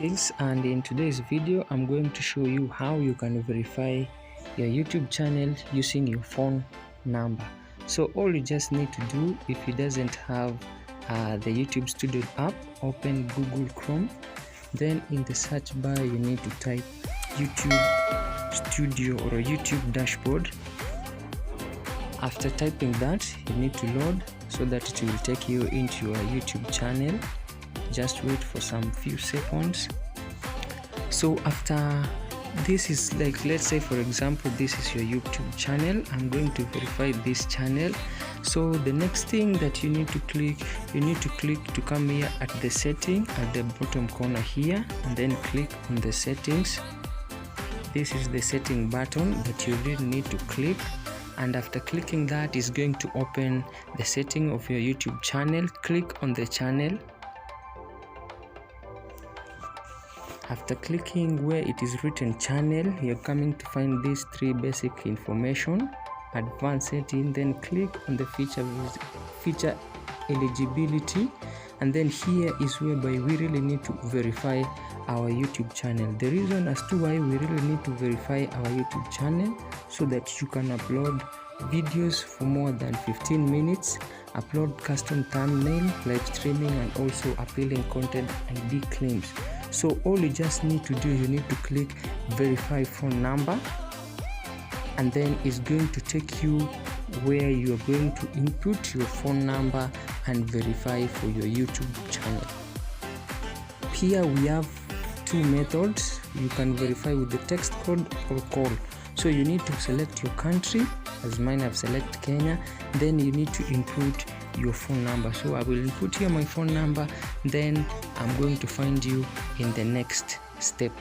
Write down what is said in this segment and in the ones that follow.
Skills, and in today's video I'm going to show you how you can verify your YouTube channel using your phone number. So all you just need to do, if you doesn't have the YouTube Studio app, open Google Chrome, then in the search bar you need to type YouTube Studio or YouTube dashboard. After typing that, you need to load so that it will take you into your YouTube channel. Just wait for some few seconds. So after this is like, let's say for example this is your YouTube channel. I'm going to verify this channel. So the next thing that you need to click to come here at the setting at the bottom corner here, and then click on the settings. This is the setting button that you really need to click, and after clicking that is going to open the setting of your YouTube channel. Click on the channel. After clicking where it is written channel, you're coming to find these three basic information, advanced setting, then click on the feature eligibility, and then here is whereby we really need to verify our YouTube channel. The reason as to why we really need to verify our YouTube channel, so that you can upload videos for more than 15 minutes, upload custom thumbnail, live streaming, and also appealing content ID claims. So all you just need to do, you need to click verify phone number, and then it's going to take you where you are going to input your phone number and verify for your YouTube channel. Here we have two methods. You can verify with the text code or call. So you need to select your country, as mine I've selected Kenya, then you need to input your phone number. So I will input here my phone number, then I'm going to find you in the next step.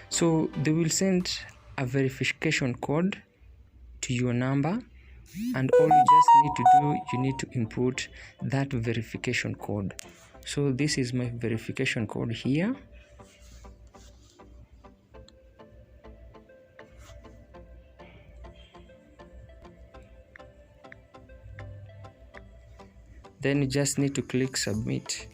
So they will send a verification code to your number, and all you just need to do, you need to input that verification code. So this is my verification code here. Then you just need to click submit.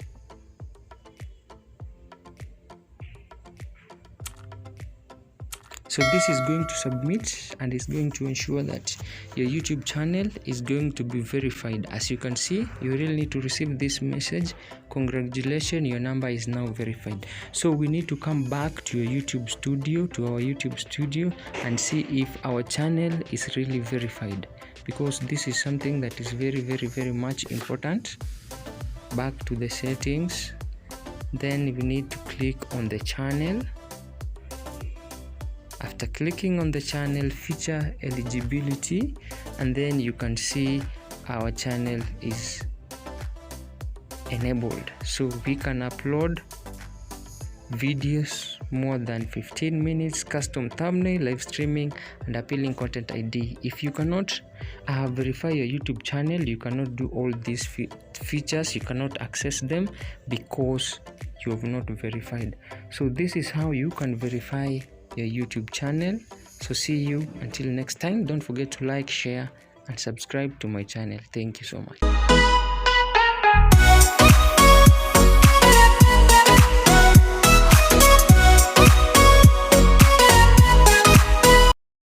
So this is going to submit, and it's going to ensure that your YouTube channel is going to be verified. As you can see, you really need to receive this message: congratulations, your number is now verified. So we need to come back to your YouTube Studio, and see if our channel is really verified, because this is something that is very much important. Back to the settings, then we need to click on the channel. After clicking on the channel, feature eligibility, and then you can see our channel is enabled, so we can upload videos more than 15 minutes, custom thumbnail, live streaming, and appealing content ID. If you cannot verify your YouTube channel, you cannot do all these features, you cannot access them because you have not verified. So this is how you can verify your YouTube channel. So see you until next time. Don't forget to like, share, and subscribe to my channel. Thank you so much.